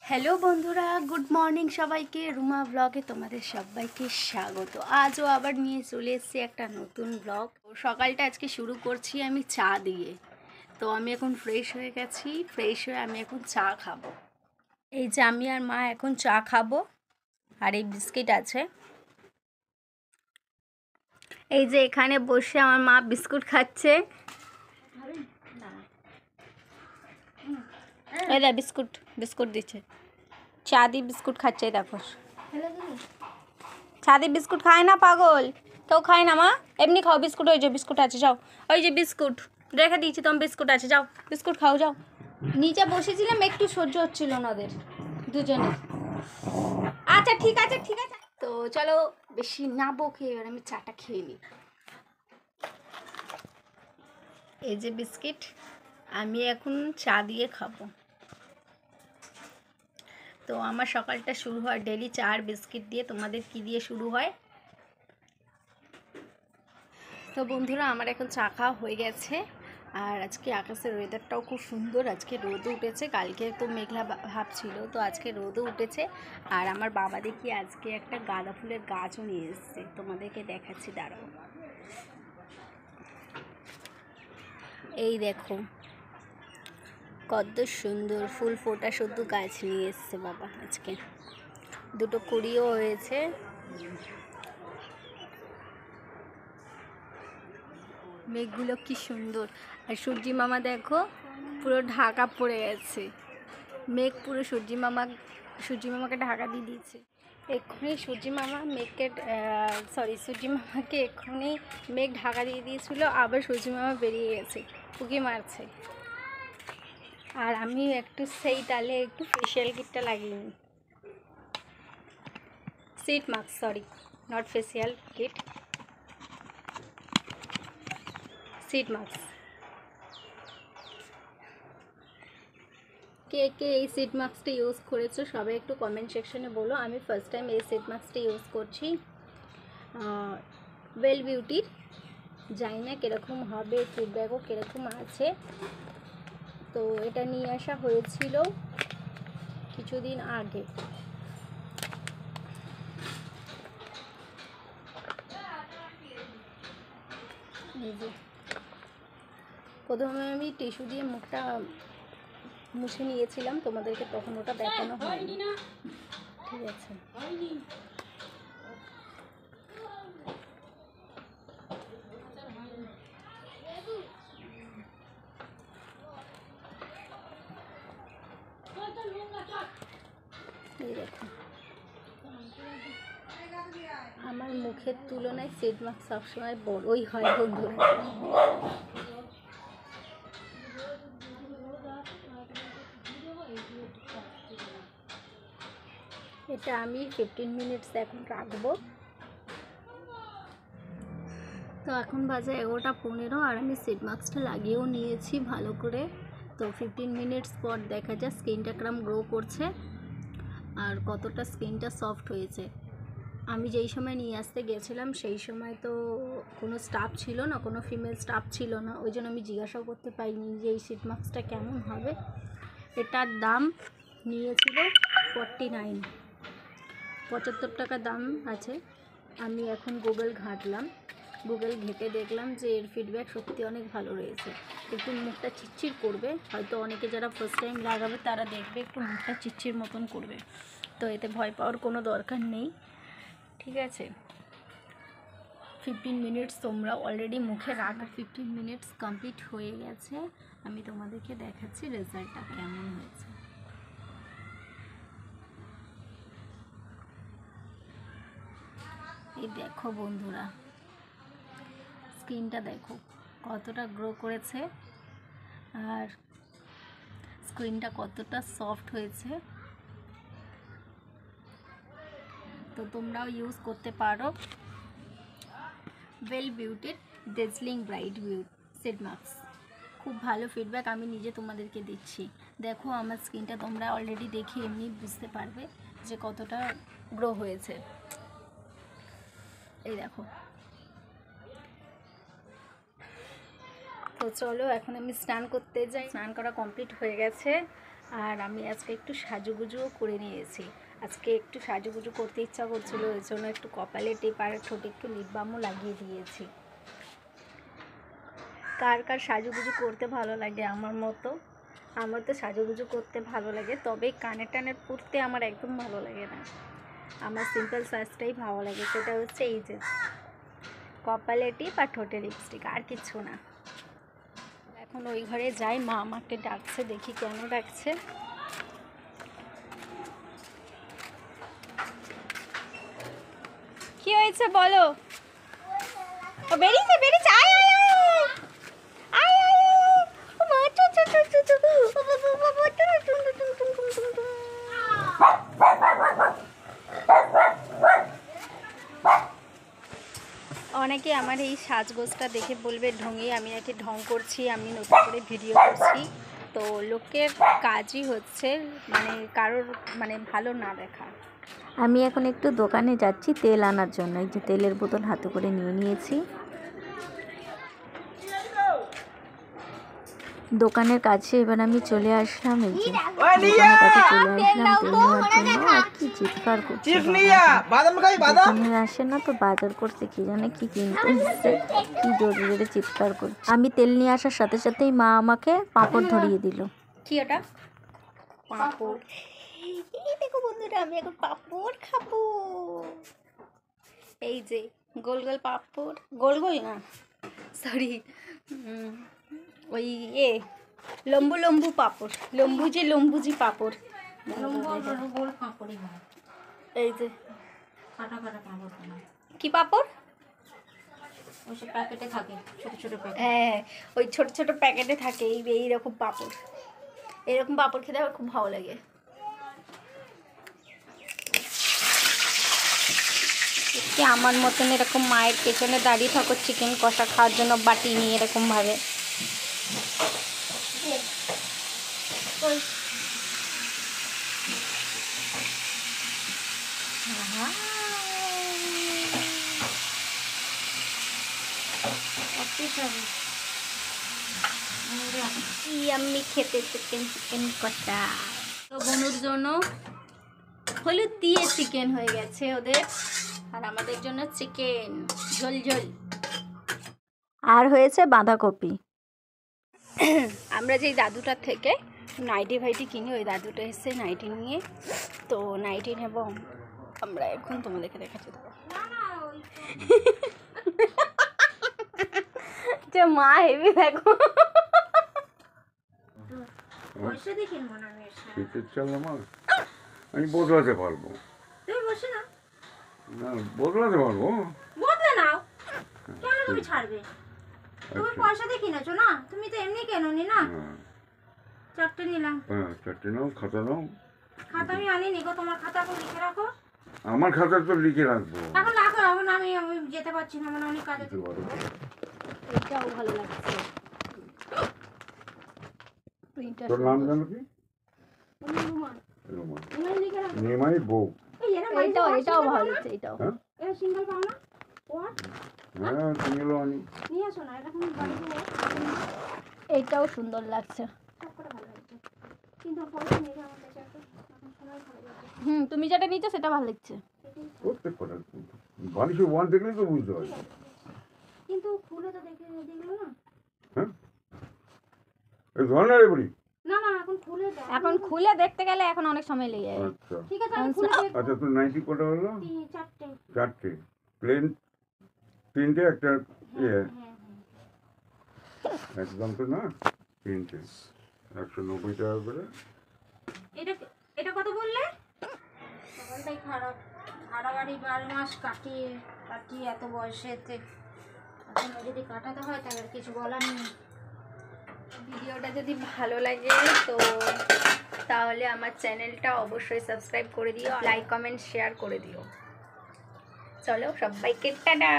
Hello বন্ধুরা, good morning সবাইকে। রুমা ব্লগে তোমাদের সবাইকে স্বাগত। আজও আবার নিয়ে চলে এসেছি একটা নতুন ব্লগ। সকালটা আজকে শুরু করছি আমি চা দিয়ে। তো আমি এখন ফ্রেশ হয়ে গেছি, ফ্রেশ হয়ে আমি এখন চা খাবো। এই যে আমি আর মা এখন চা খাবো, আর এই বিস্কিট আছে। এই যে এখানে বসে আমার মা বিস্কুট খাচ্ছে। এই দা বিস্কুট বিস্কুট দিচ্ছে, চা দিয়ে বিস্কুট খাচ্ছে। দেখো চা দিয়ে বিস্কুট খায় না, পাগল কেউ খায় না মা, এমনি খাও বিস্কুট। ওই যে বিস্কুট আছে, যাও। ওই যে বিস্কুট রেখে দিয়েছি, তোমার বিস্কুট আছে, যাও বিস্কুট খাও, যাও। নিচে বসেছিলাম, একটু সহ্য হচ্ছিল না ওদের দুজনে। আচ্ছা ঠিক আছে ঠিক আছে, তো চলো বেশি না বকে এবার আমি চাটা খেয়ে নিই। এই যে বিস্কিট, আমি এখন চা দিয়ে খাবো। তো আমার সকালটা শুরু হয় ডেলি চা আর বিস্কিট দিয়ে। তোমাদের কি দিয়ে শুরু হয়? তো বন্ধুরা, আমার এখন চা খাওয়া হয়ে গেছে। আর আজকে আকাশের ওয়েদারটাও খুব সুন্দর। আজকে রোদও উঠেছে, কালকে তো মেঘলা ভাব ছিল, তো আজকে রোদও উঠেছে। আর আমার বাবা দেখি আজকে একটা গাঁদা ফুলের গাছও নিয়ে এসেছে, তোমাদেরকে দেখাচ্ছি, দাঁড়াও। এই দেখো কত সুন্দর ফুল ফোটা শুধু গাছ নিয়ে এসছে বাবা আজকে। দুটো কুড়িও হয়েছে। মেঘগুলো কি সুন্দর। আর সূর্যি মামা দেখো পুরো ঢাকা পড়ে গেছে। মেঘ পুরো সূর্যি মামাকে ঢাকা দিয়ে দিয়েছে। এক্ষুনি সূর্যি মামাকে এক্ষুনি মেঘ ঢাকা দিয়ে দিয়েছিল, আবার সূর্যি মামা বেরিয়ে গেছে, উঁকি মারছে। আর আমি একটু সেই তালে একটু ফেশিয়াল কিটটা লাগিয়ে নিই। Sheet mask, sorry, not facial kit, sheet mask. কে কে এই সিট মাস্কটা ইউজ করেছো সবাই একটু কমেন্ট সেকশনে বলো। আমি ফার্স্ট টাইম এই সিট মাস্কটা ইউজ করছি, ওয়েল বিউটির। জানি না কীরকম হবে, ফিডব্যাকও কীরকম আছে। তো এটা নিয়ে আসা হয়েছিল কিছুদিন আগে। প্রথমে আমি টিস্যু দিয়ে মুখটা মুছে নিয়েছিলাম, তোমাদেরকে তখন ওটা দেখানো হয়নি, ঠিক আছে। এই দেখো আমার মুখের তুলনায় সিট মাস্ক সবসময় বড়ই হয় বন্ধুরা। এটা আমি 15 মিনিটস এখন রাখবো। তো এখন বাজে 11:15, আর আমি সিট মাস্কটা লাগিয়েও নিয়েছি ভালো করে। তো 15 মিনিটস পর দেখা যায় স্কিনটা কিরম গ্লো করছে আর কতটা স্কিনটা সফট হয়েছে। আমি যেই সময় নিয়ে আসতে গেছিলাম সেই সময় তো কোনো স্টাফ ছিল না, কোনো ফিমেল স্টাফ ছিল না, ওই জন্য আমি জিজ্ঞাসাও করতে পাইনি যে এই সিট মাস্কটা কেমন হবে। এটার দাম নিয়েছিল 49, 75 টাকা দাম আছে। আমি এখন গুগল ঘাঁটলাম, গুগল ঘেঁটে দেখলাম যে এর ফিডব্যাক সত্যি অনেক ভালো রয়েছে। একটু মুখটা চিটচির করবে, হয়তো অনেকে যারা ফার্স্ট টাইম লাগাবে তারা দেখবে একটু মুখটা চিটচির মতন করবে, তো এতে ভয় পাওয়ার কোনো দরকার নেই, ঠিক আছে। 15 মিনিটস তোমরা অলরেডি মুখে রাখো। 15 মিনিটস কমপ্লিট হয়ে গেছে, আমি তোমাদেরকে দেখাচ্ছি রেজাল্টটা কেমন হয়েছে। এই দেখো বন্ধুরা, স্কিনটা দেখো কতটা গ্লো করেছে আর স্কিনটা কতটা সফট হয়েছে। তো তোমরাও ইউজ করতে পারো well বিউটির dazzling bright seat mask. খুব ভালো ফিডব্যাক আমি নিজে তোমাদেরকে দিচ্ছি। দেখো আমার স্কিনটা তোমরা অলরেডি দেখে এমনি বুঝতে পারবে যে কতটা গ্লো হয়েছে। এই দেখো। তো চলো এখন আমি স্নান করতে যাই। স্নান করা কমপ্লিট হয়ে গেছে, আর আমি আজকে একটু সাজুগুজুও করে নিয়েছি। আজকে একটু সাজুগুজু করতে ইচ্ছা করছিলো, ওই জন্য একটু কপালে টিপ আর ঠোঁটে একটু লিপ বামও লাগিয়ে দিয়েছি। কার কার সাজুগুজু করতে ভালো লাগে আমার মতো? আমার তো সাজুগুজু করতে ভালো লাগে, তবে কানের টানের পরতে আমার একদম ভালো লাগে না। আমার সিম্পল সাজটাই ভালো লাগে, সেটা হচ্ছে এই যে কপালে টিপ আর ঠোঁটে লিপস্টিক, আর কিছু না। এখন ওই ঘরে যাই, মা আমাকে ডাকছে, দেখি কেন ডাকছে। কি হয়েছে বলো? ও বেরিয়েছে বেরিয়েছে, আয় আয় আয় আয় আয় আয় আয়, ও মা চু চু চু চু চু, ও বাবা বাবা টুন টুন টুন টুন টুন টুন টুন। অনেকে আমার এই সাজগোজটা দেখে বলবে ঢঙে, আমি নাকি ঢং করছি, আমি নতুন করে ভিডিও করছি। তো লোকের কাজই হচ্ছে মানে কারোর মানে ভালো না দেখা। আমি এখন একটু দোকানে যাচ্ছি তেল আনার জন্য। এই যে তেলের বোতল হাতে করে নিয়ে নিয়েছি। দোকানের কাছে এবার আমি চলে আসলাম। এই যে দোকানের কাছে চলে আসলাম তেল নেওয়ার জন্য। আর কি চিৎকার করছে, দোকানে আসে না তো বাজার করছে, কি জানে কি কিনতে এসছে, কি জোরে জোরে চিৎকার করছে। আমি তেল নিয়ে আসার সাথে সাথেই মা আমাকে পাঁপড় ধরিয়ে দিল। কি ওটা? পাঁপড়। এই দেখো বন্ধুরা, আমি এখন পাঁপড় খাবো। এই যে গোল গোল পাঁপড়, গোল গোল না সরি, ওই লম্বু লম্বু পাঁপড়, লম্বুজি পাঁপড়। এই যে কি পাঁপড়? ওইসব প্যাকেটে থাকে, ছোট ছোট প্যাকেট। হ্যাঁ, ওই ছোট ছোট প্যাকেটে থাকে এইরকম পাঁপড়। এরকম পাঁপড় খেতে আমার খুব ভালো লাগে। কি আমার মতন এরকম মায়ের পেছনে দাঁড়িয়ে থাকো চিকেন কষা খাওয়ার জন্য বাটি নিয়ে এরকম ভাবে। আমি খেতে চিকেন কষা। তো বনুর জন্য হলুদ দিয়ে চিকেন হয়ে গেছে ওদের, আর আমাদের জন্য চিকেন ঝোল ঝোল। আর হয়েছে বাঁধাকপি। আমরা যেই দাদুটার থেকে নাইটি ফাইটি কিনি, ওই দাদুটা এসে নাইটি নিয়ে, তো নাইটি নেব আমরা এখন, তোমাদেরকে দেখাচ্ছি। যে মা হেভি দেখো, আমি বদলাতে পারবো, না বদলাতে পারবো, বদলে নাও, কেন তুমি ছাড়বে? তুমি পয়সা দিয়ে কিনেছো না, তুমি তো এমনি কেননি না। চারটে নিলাম। হ্যাঁ চারটে নাও, খাতা নাও। খাতা আমি আনিনি গো, তোমার খাতা লিখে রাখো। আমার খাতা তো লিখে রাখবো। এখন রাখো, এখন আমি যেতে পারছি না, মানে অনেক কাজ আছে। এটাও ভালো লাগছে। তোর নাম জানো কি? নিমাই বউ। এটাও ভালো লাগছে, এটাও। এটা সিঙ্গেল পাও না? হ্যাঁ সিঙ্গেল আনি। নিয়ে আসো না, এরকম বাড়ি দিয়ে। এটাও সুন্দর লাগছে। সবকটা ভালো লাগছে, কিন্তু পয়সা নেই আমার কাছে এখন, সময় ভালো লাগছে। তুমি যেটা নিচ্ছ সেটা ভালো লাগছে। প্রত্যেক কটা বালিশের ওয়ান দেখলেই তো বুঝতে পারছি। কিন্তু খুলে তো দেখলো না। হ্যাঁ এই ধরনের বলি না না, এখন খুলে দাও। এখন খুলে দেখতে গেলে এখন অনেক সময় লেগে যায়। আচ্ছা ঠিক আছে, আমি খুলে দেখব। আচ্ছা তোর নাইটি কটা হলো? চারটে। চারটে প্লেন, তিনটে একটা ইয়ে একদম তো না, তিনটে 190 টাকা করে। এটা কত বললে? সকালটাই খারাপ, হাড়াবাড়ি 12 মাস কাটিয়ে এত বয়সেতে এখন যদি কাটাতে হয় তাহলে আর কিছু বলার নেই। ভিডিওটা যদি ভালো লাগে তো তাহলে আমার চ্যানেলটা অবশ্যই সাবস্ক্রাইব করে দিও, লাইক কমেন্ট শেয়ার করে দিও। চলো সবাইকে টাটা।